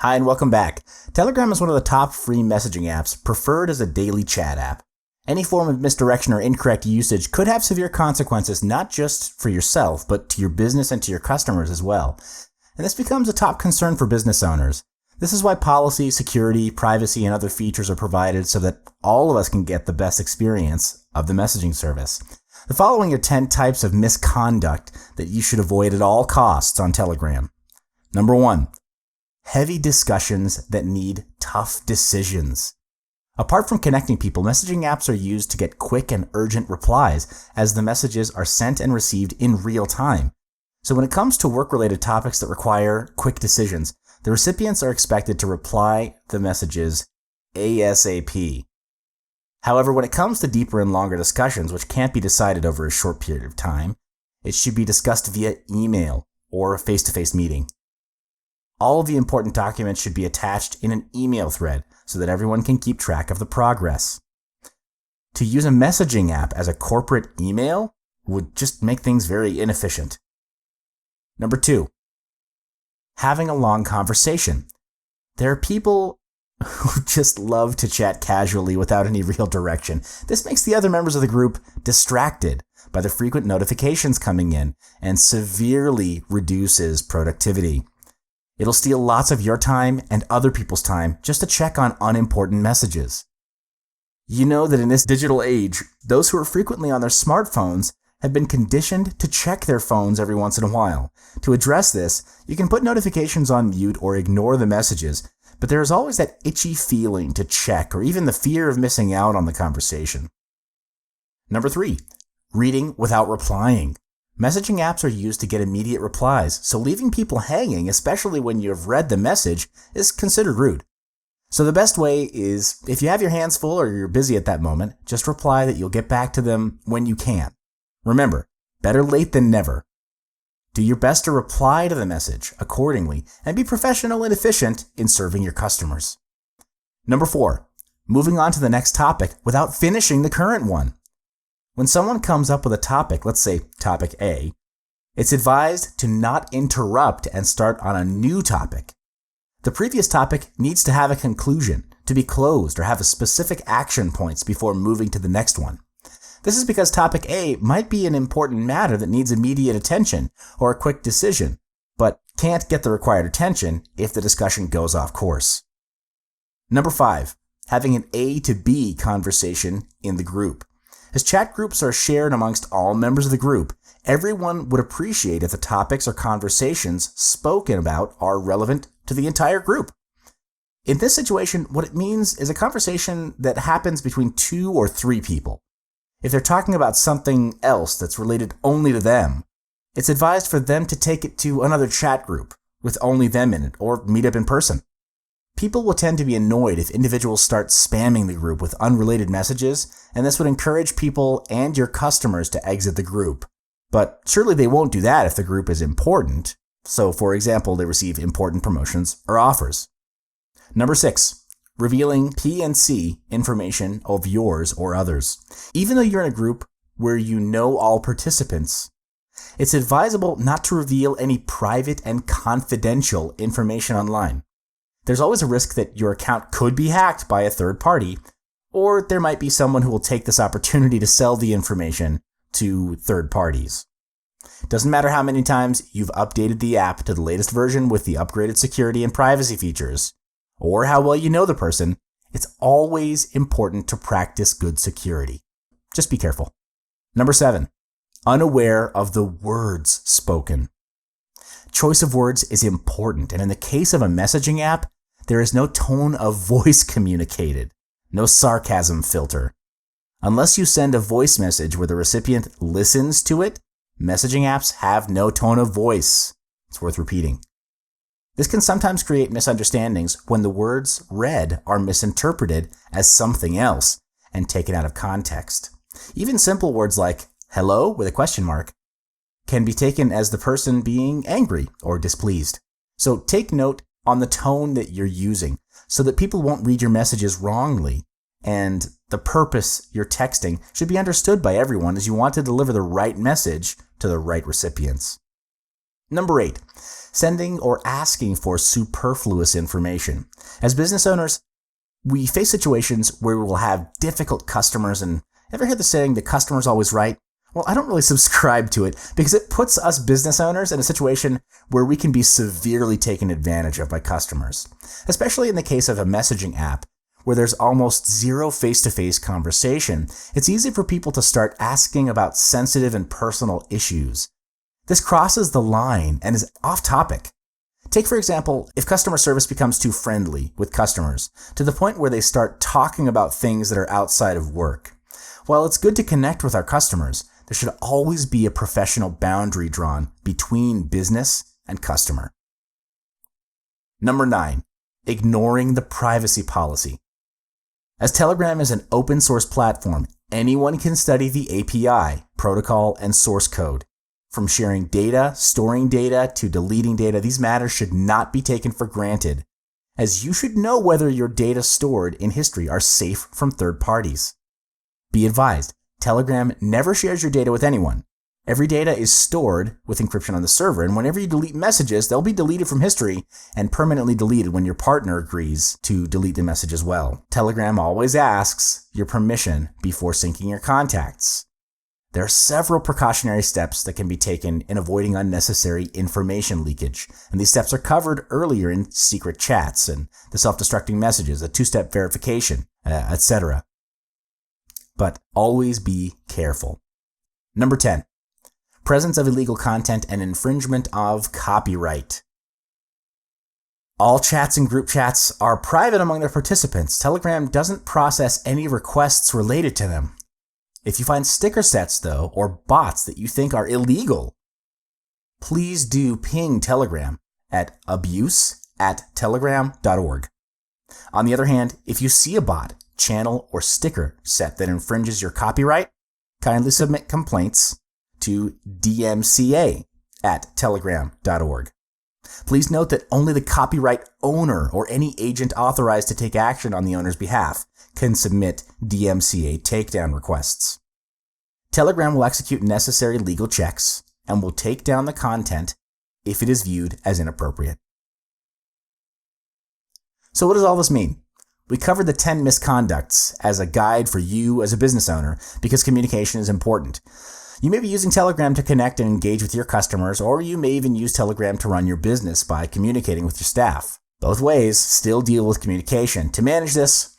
Hi and welcome back. Telegram is one of the top free messaging apps, preferred as a daily chat app. Any form of misdirection or incorrect usage could have severe consequences not just for yourself, but to your business and to your customers as well. And this becomes a top concern for business owners. This is why policy, security, privacy, and other features are provided so that all of us can get the best experience of the messaging service. The following are 10 types of misconduct that you should avoid at all costs on Telegram. Number 1. Heavy discussions that need tough decisions. Apart from connecting people, messaging apps are used to get quick and urgent replies as the messages are sent and received in real time. So when it comes to work-related topics that require quick decisions, the recipients are expected to reply the messages ASAP. However, when it comes to deeper and longer discussions, which can't be decided over a short period of time, it should be discussed via email or a face-to-face meeting. All of the important documents should be attached in an email thread so that everyone can keep track of the progress. To use a messaging app as a corporate email would just make things very inefficient. Number 2. Having a long conversation. There are people who just love to chat casually without any real direction. This makes the other members of the group distracted by the frequent notifications coming in and severely reduces productivity. It'll steal lots of your time and other people's time just to check on unimportant messages. You know that in this digital age, those who are frequently on their smartphones have been conditioned to check their phones every once in a while. To address this, you can put notifications on mute or ignore the messages, but there is always that itchy feeling to check or even the fear of missing out on the conversation. Number 3, reading without replying. Messaging apps are used to get immediate replies, so leaving people hanging, especially when you have read the message, is considered rude. So the best way is, if you have your hands full or you're busy at that moment, just reply that you'll get back to them when you can. Remember, better late than never. Do your best to reply to the message accordingly and be professional and efficient in serving your customers. Number 4, moving on to the next topic without finishing the current one. When someone comes up with a topic, let's say topic A, it's advised to not interrupt and start on a new topic. The previous topic needs to have a conclusion, to be closed, or have a specific action points before moving to the next one. This is because topic A might be an important matter that needs immediate attention or a quick decision, but can't get the required attention if the discussion goes off course. Number 5, having an A to B conversation in the group. As chat groups are shared amongst all members of the group, everyone would appreciate if the topics or conversations spoken about are relevant to the entire group. In this situation, what it means is a conversation that happens between 2 or 3 people. If they're talking about something else that's related only to them, it's advised for them to take it to another chat group with only them in it or meet up in person. People will tend to be annoyed if individuals start spamming the group with unrelated messages, and this would encourage people and your customers to exit the group. But surely they won't do that if the group is important. So, for example, they receive important promotions or offers. Number 6, revealing P&C information of yours or others. Even though you're in a group where you know all participants, it's advisable not to reveal any private and confidential information online. There's always a risk that your account could be hacked by a third party, or there might be someone who will take this opportunity to sell the information to third parties. Doesn't matter how many times you've updated the app to the latest version with the upgraded security and privacy features, or how well you know the person, it's always important to practice good security. Just be careful. Number 7, unaware of the words spoken. Choice of words is important, and in the case of a messaging app, there is no tone of voice communicated, no sarcasm filter. Unless you send a voice message where the recipient listens to it, messaging apps have no tone of voice. It's worth repeating. This can sometimes create misunderstandings when the words read are misinterpreted as something else and taken out of context. Even simple words like hello with a question mark can be taken as the person being angry or displeased. So take note on the tone that you're using so that people won't read your messages wrongly, and the purpose you're texting should be understood by everyone as you want to deliver the right message to the right recipients. Number 8, sending or asking for superfluous information. As business owners, we face situations where we will have difficult customers, and ever hear the saying, the customer's always right? Well, I don't really subscribe to it because it puts us business owners in a situation where we can be severely taken advantage of by customers, especially in the case of a messaging app where there's almost zero face-to-face conversation. It's easy for people to start asking about sensitive and personal issues. This crosses the line and is off topic. Take, for example, if customer service becomes too friendly with customers to the point where they start talking about things that are outside of work. While it's good to connect with our customers, there should always be a professional boundary drawn between business and customer. Number 9, ignoring the privacy policy. As Telegram is an open source platform, anyone can study the API, protocol, and source code. From sharing data, storing data, to deleting data, these matters should not be taken for granted, as you should know whether your data stored in history are safe from third parties. Be advised, Telegram never shares your data with anyone. Every data is stored with encryption on the server, and whenever you delete messages, they'll be deleted from history and permanently deleted when your partner agrees to delete the message as well. Telegram always asks your permission before syncing your contacts. There are several precautionary steps that can be taken in avoiding unnecessary information leakage, and these steps are covered earlier in secret chats and the self-destructing messages, a two-step verification, etc. But always be careful. Number 10, presence of illegal content and infringement of copyright. All chats and group chats are private among their participants. Telegram doesn't process any requests related to them. If you find sticker sets, though, or bots that you think are illegal, please do ping Telegram at abuse@telegram.org. On the other hand, if you see a bot, channel, or sticker set that infringes your copyright, kindly submit complaints to dmca@telegram.org. Please note that only the copyright owner or any agent authorized to take action on the owner's behalf can submit DMCA takedown requests. Telegram will execute necessary legal checks and will take down the content if it is viewed as inappropriate. So what does all this mean? We covered the 10 misconducts as a guide for you as a business owner because communication is important. You may be using Telegram to connect and engage with your customers, or you may even use Telegram to run your business by communicating with your staff. Both ways still deal with communication. To manage this,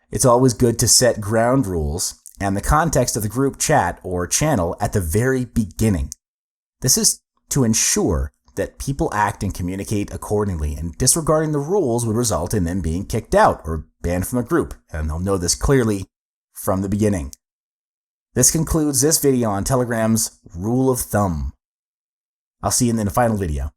it's always good to set ground rules and the context of the group chat or channel at the very beginning. This is to ensure that people act and communicate accordingly, and disregarding the rules would result in them being kicked out or banned from the group, and they'll know this clearly from the beginning. This concludes this video on Telegram's rule of thumb. I'll see you in the final video.